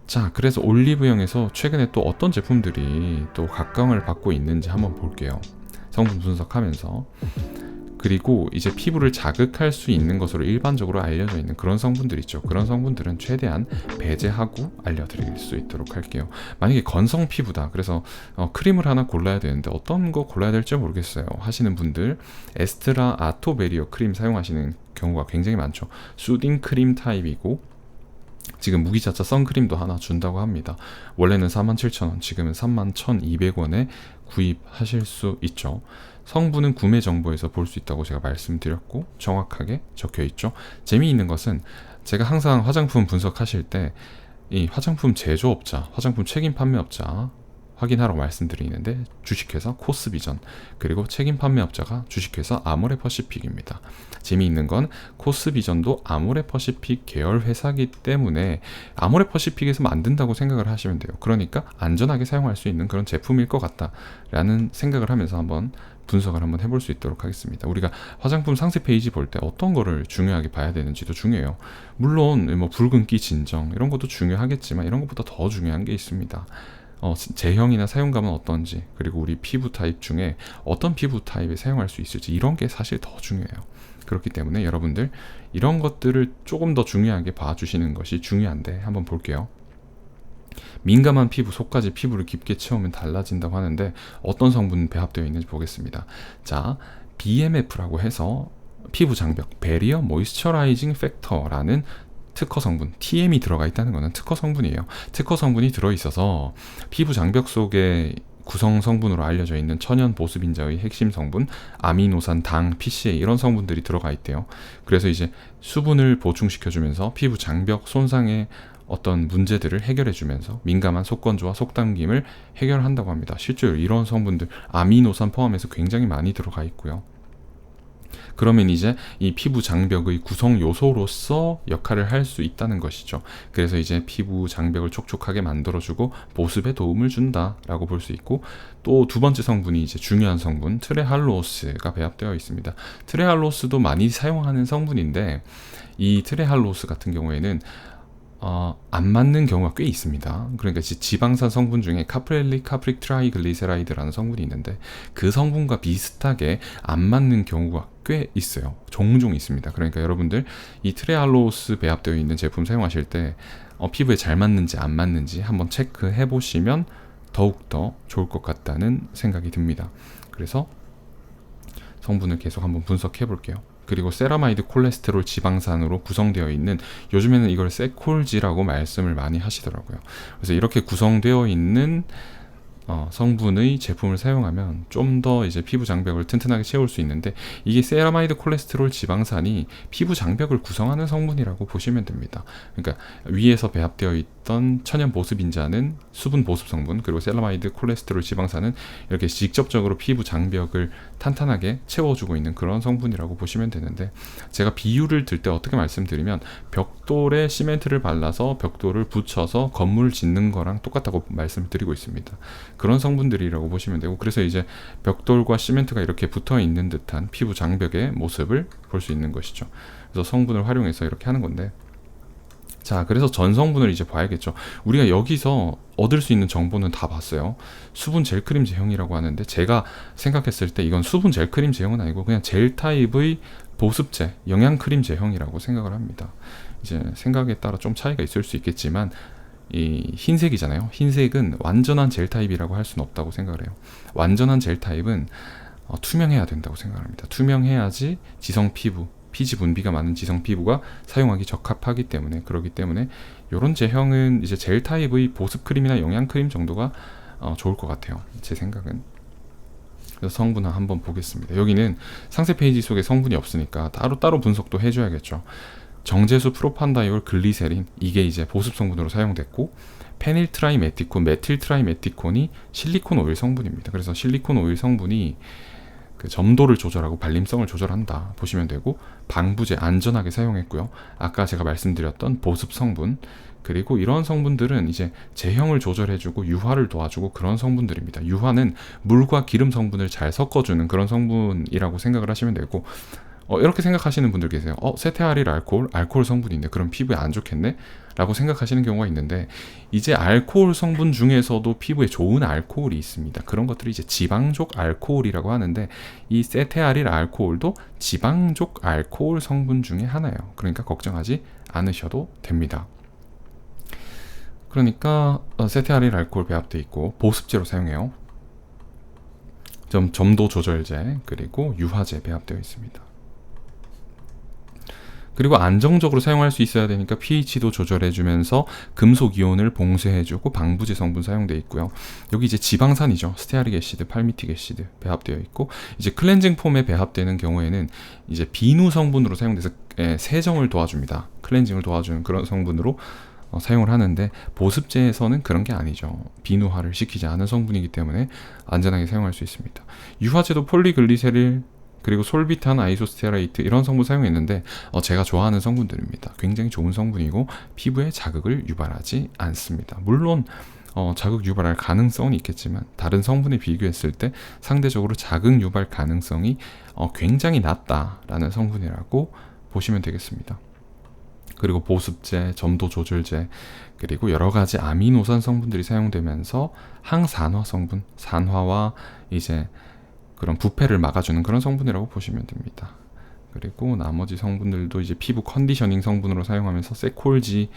자, 그래서 올리브영에서 최근에 또 어떤 제품들이 또 각광을 받고 있는지 한번 볼게요. 성분 분석하면서. 그리고 이제 피부를 자극할 수 있는 것으로 일반적으로 알려져 있는 그런 성분들 있죠. 그런 성분들은 최대한 배제하고 알려드릴 수 있도록 할게요. 만약에 건성 피부다, 그래서 크림을 하나 골라야 되는데 어떤 거 골라야 될지 모르겠어요 하시는 분들, 에스트라 아토베리어 크림 사용하시는 경우가 굉장히 많죠. 수딩 크림 타입이고, 지금 무기자차 선크림도 하나 준다고 합니다. 원래는 47,000원, 지금은 31,200원에 구입하실 수 있죠. 성분은 구매 정보에서 볼 수 있다고 제가 말씀드렸고 정확하게 적혀 있죠. 재미있는 것은 제가 항상 화장품 분석하실 때 이 화장품 제조업자, 화장품 책임 판매업자 확인하라고 말씀드리는데, 주식회사 코스비전, 그리고 책임 판매업자가 주식회사 아모레퍼시픽입니다. 재미있는 건 코스비전도 아모레퍼시픽 계열 회사이기 때문에 아모레퍼시픽에서 만든다고 생각을 하시면 돼요. 그러니까 안전하게 사용할 수 있는 그런 제품일 것 같다라는 생각을 하면서 한번 분석을 한번 해볼 수 있도록 하겠습니다. 우리가 화장품 상세 페이지 볼 때 어떤 거를 중요하게 봐야 되는지도 중요해요. 물론 뭐 붉은기 진정 이런 것도 중요하겠지만 이런 것보다 더 중요한 게 있습니다. 제형이나 사용감은 어떤지, 그리고 우리 피부 타입 중에 어떤 피부 타입에 사용할 수 있을지, 이런 게 사실 더 중요해요. 그렇기 때문에 여러분들 이런 것들을 조금 더 중요하게 봐주시는 것이 중요한데, 한번 볼게요. 민감한 피부, 속까지 피부를 깊게 채우면 달라진다고 하는데 어떤 성분 배합되어 있는지 보겠습니다. 자, BMF라고 해서 피부 장벽, 베리어 모이스처라이징 팩터라는 특허 성분, TM이 들어가 있다는 것은 특허 성분이에요. 특허 성분이 들어있어서 피부 장벽 속에 구성 성분으로 알려져 있는 천연 보습인자의 핵심 성분, 아미노산, 당, PCA 이런 성분들이 들어가 있대요. 그래서 이제 수분을 보충시켜주면서 피부 장벽 손상의 어떤 문제들을 해결해주면서 민감한 속건조와 속당김을 해결한다고 합니다. 실제로 이런 성분들, 아미노산 포함해서 굉장히 많이 들어가 있고요. 그러면 이제 이 피부 장벽의 구성 요소로서 역할을 할 수 있다는 것이죠. 그래서 이제 피부 장벽을 촉촉하게 만들어주고 보습에 도움을 준다라고 볼 수 있고, 또 두 번째 성분이 이제 중요한 성분 트레할로스가 배합되어 있습니다. 트레할로스도 많이 사용하는 성분인데, 이 트레할로스 같은 경우에는 안 맞는 경우가 꽤 있습니다. 그러니까 지방산 성분 중에 카프렐릭 카프릭 트라이글리세라이드라는 성분이 있는데 그 성분과 비슷하게 안 맞는 경우가 꽤 있어요. 종종 있습니다. 그러니까 여러분들 이 트레할로스 배합되어 있는 제품 사용하실 때 피부에 잘 맞는지 안 맞는지 한번 체크해 보시면 더욱더 좋을 것 같다는 생각이 듭니다. 그래서 성분을 계속 한번 분석해 볼게요. 그리고 세라마이드 콜레스테롤 지방산으로 구성되어 있는, 요즘에는 이걸 세콜지라고 말씀을 많이 하시더라고요. 그래서 이렇게 구성되어 있는 성분의 제품을 사용하면 좀 더 이제 피부 장벽을 튼튼하게 채울 수 있는데, 이게 세라마이드 콜레스테롤 지방산이 피부 장벽을 구성하는 성분이라고 보시면 됩니다. 그러니까 위에서 배합되어 있던 천연 보습인자는 수분 보습 성분, 그리고 세라마이드 콜레스테롤 지방산은 이렇게 직접적으로 피부 장벽을 탄탄하게 채워주고 있는 그런 성분이라고 보시면 되는데, 제가 비유를 들 때 어떻게 말씀드리면 벽돌에 시멘트를 발라서 벽돌을 붙여서 건물을 짓는 거랑 똑같다고 말씀을 드리고 있습니다. 그런 성분들이라고 보시면 되고, 그래서 이제 벽돌과 시멘트가 이렇게 붙어 있는 듯한 피부 장벽의 모습을 볼 수 있는 것이죠. 그래서 성분을 활용해서 이렇게 하는 건데, 자, 그래서 전 성분을 이제 봐야겠죠. 우리가 여기서 얻을 수 있는 정보는 다 봤어요. 수분 젤 크림 제형이라고 하는데, 제가 생각했을 때 이건 수분 젤 크림 제형은 아니고 그냥 젤 타입의 보습제, 영양 크림 제형이라고 생각을 합니다. 이제 생각에 따라 좀 차이가 있을 수 있겠지만, 이 흰색이잖아요. 흰색은 완전한 젤 타입이라고 할 수는 없다고 생각을 해요. 완전한 젤 타입은 투명해야 된다고 생각합니다. 투명해야지 지성 피부, 피지 분비가 많은 지성 피부가 사용하기 적합하기 때문에, 그렇기 때문에 이런 제형은 이제 젤 타입의 보습 크림이나 영양 크림 정도가 좋을 것 같아요. 제 생각은. 그래서 성분을 한번 보겠습니다. 여기는 상세 페이지 속에 성분이 없으니까 따로따로 분석도 해줘야겠죠. 정제수 프로판다이올 글리세린, 이게 이제 보습 성분으로 사용됐고, 페닐트라이메티콘, 메틸트라이메티콘이 실리콘 오일 성분입니다. 그래서 실리콘 오일 성분이 그 점도를 조절하고 발림성을 조절한다 보시면 되고, 방부제 안전하게 사용했고요. 아까 제가 말씀드렸던 보습 성분, 그리고 이런 성분들은 이제 제형을 조절해주고 유화를 도와주고 그런 성분들입니다. 유화는 물과 기름 성분을 잘 섞어주는 그런 성분이라고 생각을 하시면 되고, 이렇게 생각하시는 분들 계세요. 세테아릴 알코올 성분인데 그럼 피부에 안 좋겠네? 라고 생각하시는 경우가 있는데, 이제 알코올 성분 중에서도 피부에 좋은 알코올이 있습니다. 그런 것들이 이제 지방족 알코올이라고 하는데, 이 세테아릴 알코올도 지방족 알코올 성분 중에 하나예요. 그러니까 걱정하지 않으셔도 됩니다. 그러니까 세테아릴 알코올 배합되어 있고 보습제로 사용해요. 점도 조절제 그리고 유화제 배합되어 있습니다. 그리고 안정적으로 사용할 수 있어야 되니까 pH도 조절해주면서 금속 이온을 봉쇄해주고 방부제 성분 사용되어 있고요. 여기 이제 지방산이죠. 스테아릭 애시드, 팔미틱 애시드 배합되어 있고, 이제 클렌징 폼에 배합되는 경우에는 이제 비누 성분으로 사용돼서 세정을 도와줍니다. 클렌징을 도와주는 그런 성분으로 사용을 하는데, 보습제에서는 그런 게 아니죠. 비누화를 시키지 않은 성분이기 때문에 안전하게 사용할 수 있습니다. 유화제도 폴리글리세릴 그리고 솔비탄, 아이소스테라이트 이런 성분 사용했는데 제가 좋아하는 성분들입니다. 굉장히 좋은 성분이고 피부에 자극을 유발하지 않습니다. 물론 자극 유발할 가능성은 있겠지만 다른 성분에 비교했을 때 상대적으로 자극 유발 가능성이 굉장히 낮다라는 성분이라고 보시면 되겠습니다. 그리고 보습제, 점도 조절제, 그리고 여러 가지 아미노산 성분들이 사용되면서 항산화 성분, 산화와 이제 그런 부패를 막아주는 그런 성분이라고 보시면 됩니다. 그리고 나머지 성분들도 이제 피부 컨디셔닝 성분으로 사용하면서 세콜지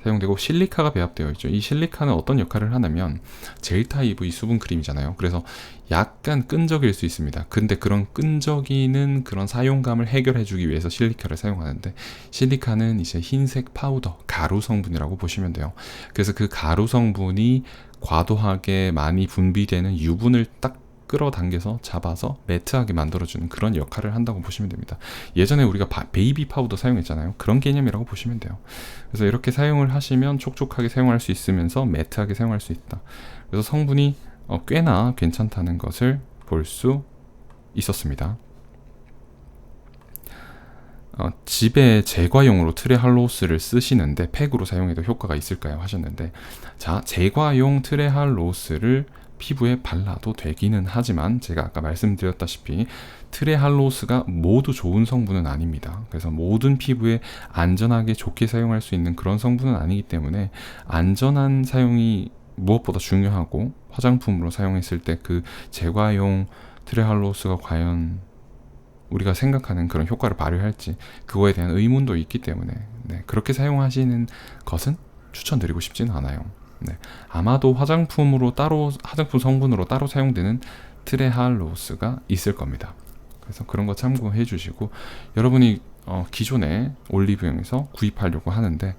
사용되고, 실리카가 배합되어 있죠. 이 실리카는 어떤 역할을 하냐면 젤 타입의 수분 크림이잖아요. 그래서 약간 끈적일 수 있습니다. 근데 그런 끈적이는 그런 사용감을 해결해주기 위해서 실리카를 사용하는데, 실리카는 이제 흰색 파우더, 가루 성분이라고 보시면 돼요. 그래서 그 가루 성분이 과도하게 많이 분비되는 유분을 딱 끌어당겨서 잡아서 매트하게 만들어주는 그런 역할을 한다고 보시면 됩니다. 예전에 우리가 베이비 파우더 사용했잖아요. 그런 개념이라고 보시면 돼요. 그래서 이렇게 사용을 하시면 촉촉하게 사용할 수 있으면서 매트하게 사용할 수 있다. 그래서 성분이 꽤나 괜찮다는 것을 볼 수 있었습니다. 집에 제과용으로 트레할로스를 쓰시는데 팩으로 사용해도 효과가 있을까요? 하셨는데, 자, 제과용 트레할로스를 피부에 발라도 되기는 하지만 제가 아까 말씀드렸다시피 트레할로스가 모두 좋은 성분은 아닙니다. 그래서 모든 피부에 안전하게 좋게 사용할 수 있는 그런 성분은 아니기 때문에 안전한 사용이 무엇보다 중요하고, 화장품으로 사용했을 때 그 제과용 트레할로스가 과연 우리가 생각하는 그런 효과를 발휘할지 그거에 대한 의문도 있기 때문에 그렇게 사용하시는 것은 추천드리고 싶지는 않아요. 아마도 화장품 성분으로 따로 사용되는 트레할로스가 있을 겁니다. 그래서 그런 거 참고해 주시고, 여러분이 기존에 올리브영에서 구입하려고 하는데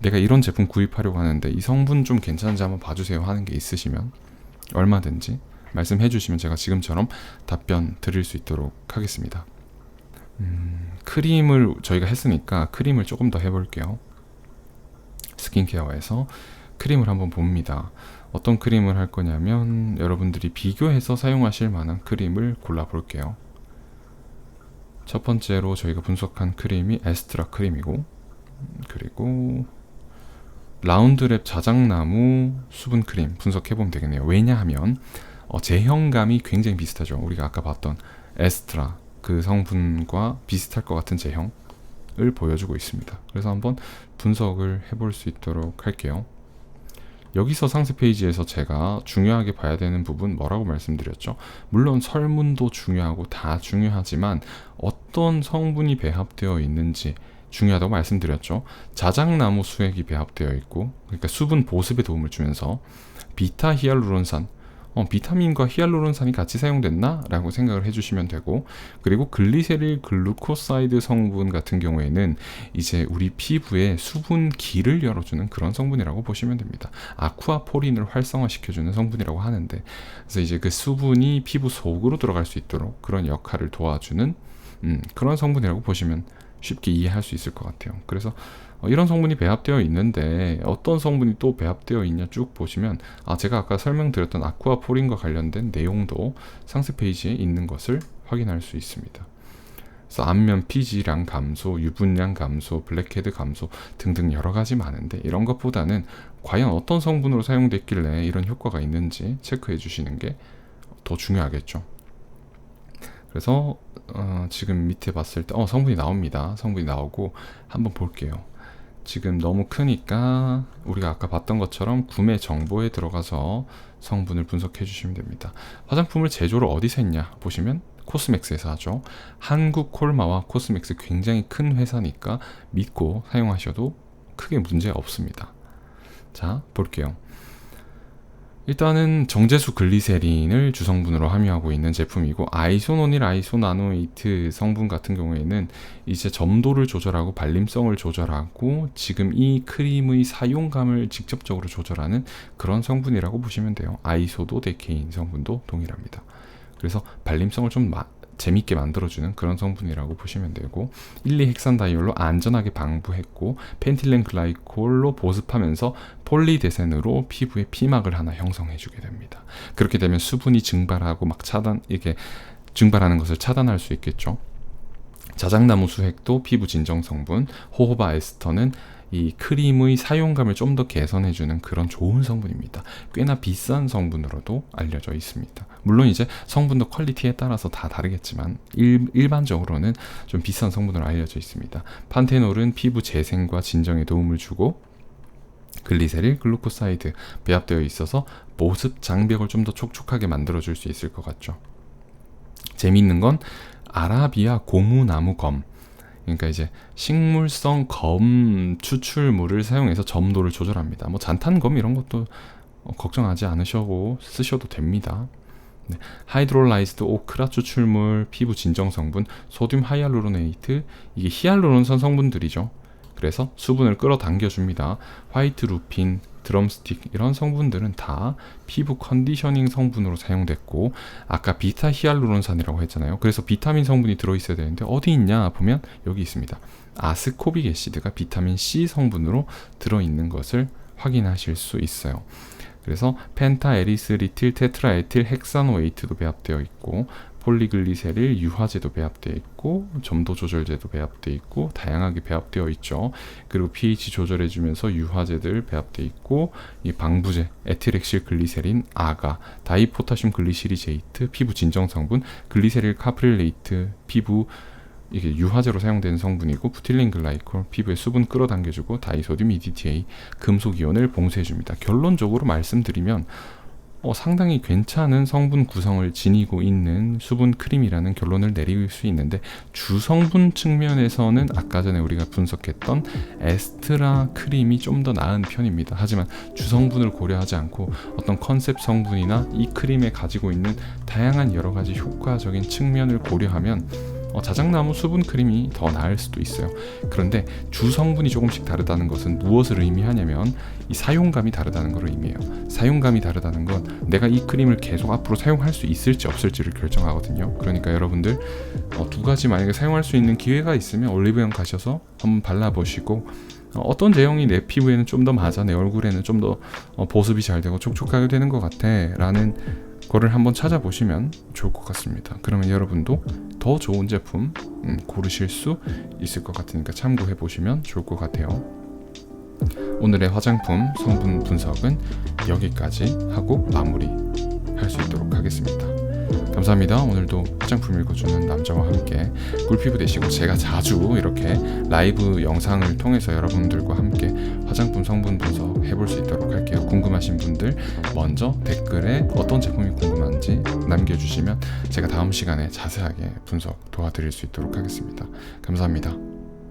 내가 이런 제품 구입하려고 하는데 이 성분 좀 괜찮은지 한번 봐주세요 하는 게 있으시면 얼마든지 말씀해 주시면 제가 지금처럼 답변 드릴 수 있도록 하겠습니다. 크림을 저희가 했으니까 크림을 조금 더 해볼게요. 스킨케어에서 크림을 한번 봅니다. 어떤 크림을 할 거냐면 여러분들이 비교해서 사용하실 만한 크림을 골라볼게요. 첫 번째로 저희가 분석한 크림이 에스트라 크림이고, 그리고 라운드랩 자작나무 수분 크림 분석해보면 되겠네요. 왜냐하면 제형감이 굉장히 비슷하죠. 우리가 아까 봤던 에스트라 그 성분과 비슷할 것 같은 제형을 보여주고 있습니다. 그래서 한번 분석을 해볼 수 있도록 할게요. 여기서 상세 페이지에서 제가 중요하게 봐야 되는 부분 뭐라고 말씀드렸죠? 물론 설문도 중요하고 다 중요하지만 어떤 성분이 배합되어 있는지 중요하다고 말씀드렸죠. 자작나무 수액이 배합되어 있고, 그러니까 수분 보습에 도움을 주면서 비타 히알루론산, 비타민과 히알루론산이 같이 사용됐나? 라고 생각을 해주시면 되고, 그리고 글리세릴 글루코사이드 성분 같은 경우에는 이제 우리 피부에 수분기를 열어주는 그런 성분이라고 보시면 됩니다. 아쿠아포린을 활성화시켜주는 성분이라고 하는데, 그래서 이제 그 수분이 피부 속으로 들어갈 수 있도록 그런 역할을 도와주는 그런 성분이라고 보시면 쉽게 이해할 수 있을 것 같아요. 그래서 이런 성분이 배합되어 있는데 어떤 성분이 또 배합되어 있냐 쭉 보시면 제가 아까 설명드렸던 아쿠아포린과 관련된 내용도 상세 페이지에 있는 것을 확인할 수 있습니다. 그래서 안면 피지량 감소, 유분량 감소, 블랙헤드 감소 등등 여러 가지 많은데, 이런 것보다는 과연 어떤 성분으로 사용됐길래 이런 효과가 있는지 체크해 주시는 게 더 중요하겠죠. 그래서 지금 밑에 봤을 때 성분이 나옵니다. 성분이 나오고 한번 볼게요. 지금 너무 크니까 우리가 아까 봤던 것처럼 구매 정보에 들어가서 성분을 분석해 주시면 됩니다. 화장품을 제조를 어디서 했냐 보시면 코스맥스에서 하죠. 한국 콜마와 코스맥스 굉장히 큰 회사니까 믿고 사용하셔도 크게 문제 없습니다. 자, 볼게요. 일단은 정제수 글리세린을 주성분으로 함유하고 있는 제품이고, 아이소노닐 아이소나노에이트 성분 같은 경우에는 이제 점도를 조절하고 발림성을 조절하고 지금 이 크림의 사용감을 직접적으로 조절하는 그런 성분이라고 보시면 돼요. 아이소도 데케인 성분도 동일합니다. 그래서 발림성을 좀 재밌게 만들어주는 그런 성분이라고 보시면 되고, 1,2헥산다이올로 안전하게 방부했고, 펜틸렌 글라이콜로 보습하면서 폴리데센으로 피부에 피막을 하나 형성해주게 됩니다. 그렇게 되면 수분이 증발하고 이렇게 증발하는 것을 차단할 수 있겠죠. 자작나무 수액도 피부 진정 성분, 호호바 에스터는 이 크림의 사용감을 좀 더 개선해주는 그런 좋은 성분입니다. 꽤나 비싼 성분으로도 알려져 있습니다. 물론 이제 성분도 퀄리티에 따라서 다 다르겠지만 일반적으로는 좀 비싼 성분으로 알려져 있습니다. 판테놀은 피부 재생과 진정에 도움을 주고, 글리세릴, 글루코사이드 배합되어 있어서 보습 장벽을 좀 더 촉촉하게 만들어줄 수 있을 것 같죠. 재미있는 건 아라비아 고무나무 검, 그러니까 이제 식물성 검 추출물을 사용해서 점도를 조절합니다. 뭐 잔탄검 이런 것도 걱정하지 않으셔도 쓰셔도 됩니다. 네. 하이드롤라이즈드 오크라 추출물, 피부 진정 성분, 소듐 하이알루로네이트, 이게 히알루론산 성분들이죠. 그래서 수분을 끌어당겨 줍니다. 화이트 루핀, 드럼스틱 이런 성분들은 다 피부 컨디셔닝 성분으로 사용됐고, 아까 비타 히알루론산이라고 했잖아요. 그래서 비타민 성분이 들어있어야 되는데 어디 있냐 보면 여기 있습니다. 아스코빅 애시드가 비타민 C 성분으로 들어있는 것을 확인하실 수 있어요. 그래서 펜타 에리스리틸 테트라에틸 헥사노에이트도 배합되어 있고, 폴리글리세릴 유화제도 배합되어 있고, 점도 조절제도 배합되어 있고, 다양하게 배합되어 있죠. 그리고 pH 조절해주면서 유화제들 배합되어 있고, 이 방부제 에틸엑실 글리세린, 아가, 다이포타슘 글리시리제이트, 피부 진정 성분, 글리세릴 카프릴레이트, 피부 이게 유화제로 사용되는 성분이고, 부틸린 글라이콜, 피부에 수분 끌어당겨주고, 다이소듐 EDTA, 금속 이온을 봉쇄해줍니다. 결론적으로 말씀드리면 상당히 괜찮은 성분 구성을 지니고 있는 수분 크림이라는 결론을 내릴 수 있는데, 주성분 측면에서는 아까 전에 우리가 분석했던 에스트라 크림이 좀 더 나은 편입니다. 하지만 주성분을 고려하지 않고 어떤 컨셉 성분이나 이 크림에 가지고 있는 다양한 여러 가지 효과적인 측면을 고려하면 자작나무 수분 크림이 더 나을 수도 있어요. 그런데 주성분이 조금씩 다르다는 것은 무엇을 의미하냐면 이 사용감이 다르다는 걸 의미해요. 사용감이 다르다는 건 내가 이 크림을 계속 앞으로 사용할 수 있을지 없을지를 결정하거든요. 그러니까 여러분들 두 가지 만약에 사용할 수 있는 기회가 있으면 올리브영 가셔서 한번 발라보시고, 어떤 제형이 내 피부에는 좀 더 맞아, 내 얼굴에는 좀 더 보습이 잘 되고 촉촉하게 되는 것 같아 라는 거를 한번 찾아보시면 좋을 것 같습니다. 그러면 여러분도 더 좋은 제품 고르실 수 있을 것 같으니까 참고해 보시면 좋을 것 같아요. 오늘의 화장품 성분 분석은 여기까지 하고 마무리할 수 있도록 하겠습니다. 감사합니다. 오늘도 화장품 읽어주는 남자와 함께 꿀피부 되시고, 제가 자주 이렇게 라이브 영상을 통해서 여러분들과 함께 화장품 성분 분석 해볼 수 있도록 할게요. 궁금하신 분들 먼저 댓글에 어떤 제품이 궁금한지 남겨주시면 제가 다음 시간에 자세하게 분석 도와드릴 수 있도록 하겠습니다. 감사합니다.